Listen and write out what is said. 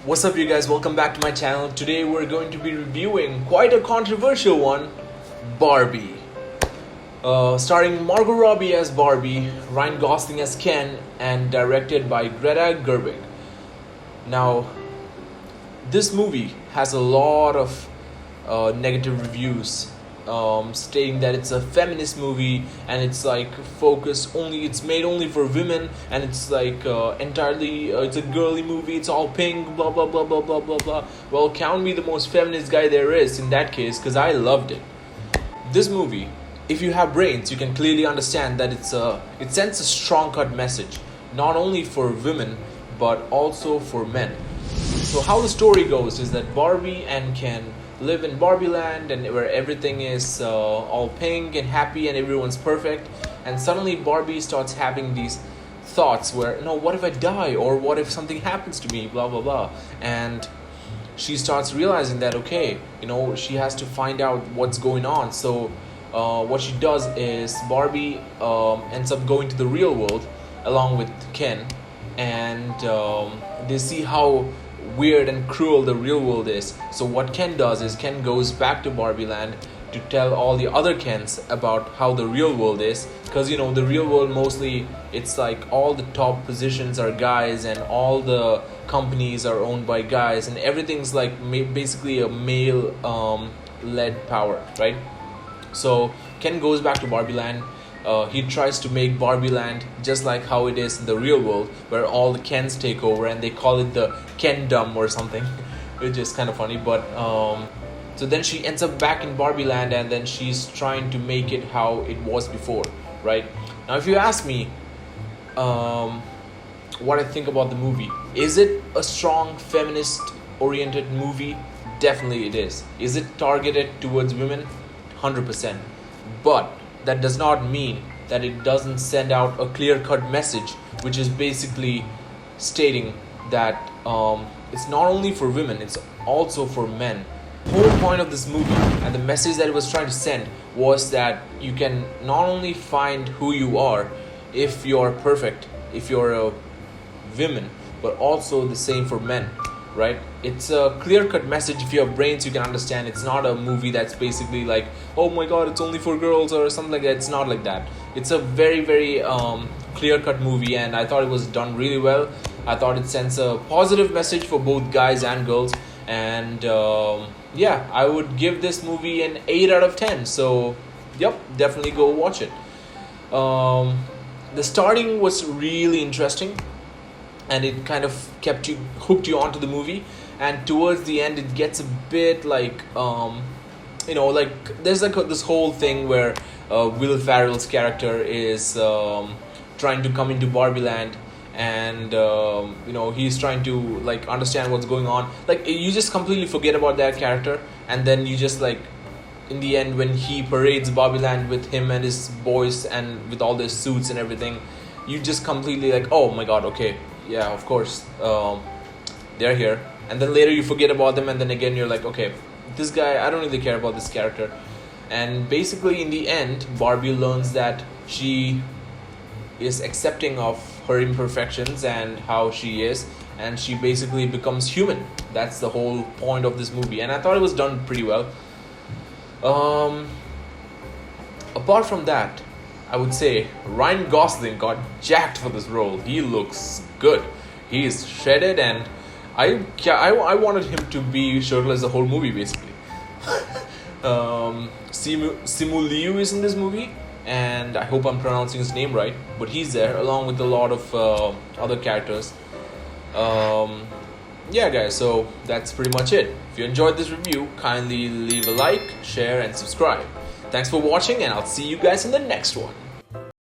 What's up, you guys? Welcome back to my channel. Today we're going to be reviewing quite a controversial one, Barbie. Starring Margot Robbie as Barbie, Ryan Gosling as Ken, and directed by Greta Gerwig. Now, this movie has a lot of negative reviews, stating that it's a feminist movie and it's like it's made only for women, and it's like entirely it's a girly movie, it's all pink, blah blah blah blah blah blah blah. Well, count me the most feminist guy there is in that case, because I loved it. This movie, if you have brains, you can clearly understand that it sends a strong cut message, not only for women but also for men. So how the story goes is that Barbie and Ken live in Barbie land, and where everything is all pink and happy and everyone's perfect. And suddenly Barbie starts having these thoughts where, no, what if I die, or what if something happens to me, blah blah blah. And she starts realizing that, okay, she has to find out what's going on. So what she does is Barbie ends up going to the real world along with Ken, and they see how weird and cruel the real world is. So what Ken does is Ken goes back to Barbie land to tell all the other Kens about how the real world is, because the real world, mostly it's like all the top positions are guys and all the companies are owned by guys, and everything's like basically a male led power, right? So Ken goes back to Barbie land. He tries to make Barbie land just like how it is in the real world, where all the Kens take over, and they call it the Kendom or something, which is kind of funny. But so then she ends up back in Barbie land, and then she's trying to make it how it was before, right? Now, if you ask me what I think about the movie, is it a strong feminist-oriented movie? Definitely it is. Is it targeted towards women? 100%. But that does not mean that it doesn't send out a clear-cut message, which is basically stating that it's not only for women, it's also for men. The whole point of this movie and the message that it was trying to send was that you can not only find who you are if you're perfect, if you're a woman, but also the same for men, right? It's a clear-cut message. If you have brains, you can understand. It's not a movie that's basically like, oh my god, it's only for girls or something like that. It's not like that. It's a very, very clear-cut movie, and I thought it was done really well. I thought it sends a positive message for both guys and girls, and yeah, I would give this movie an 8 out of 10. So yep, definitely go watch it. The starting was really interesting, and it kind of hooked you onto the movie. And towards the end, it gets a bit like like there's like this whole thing where Will Ferrell's character is trying to come into Barbie land, and he's trying to like understand what's going on. Like, you just completely forget about that character, and then you just like, in the end, when he parades Barbie land with him and his boys and with all their suits and everything, you just completely like, oh my god, okay, yeah, of course, they're here. And then later you forget about them, and then again you're like, okay, this guy, I don't really care about this character. And basically in the end, Barbie learns that she is accepting of her imperfections and how she is, and she basically becomes human. That's the whole point of this movie, and I thought it was done pretty well. Apart from that, I would say Ryan Gosling got jacked for this role. He looks good. He is shredded, and I wanted him to be shirtless the whole movie, basically. Simu Liu is in this movie, and I hope I'm pronouncing his name right, but he's there along with a lot of other characters. Yeah, guys, so that's pretty much it. If you enjoyed this review, kindly leave a like, share, and subscribe. Thanks for watching, and I'll see you guys in the next one.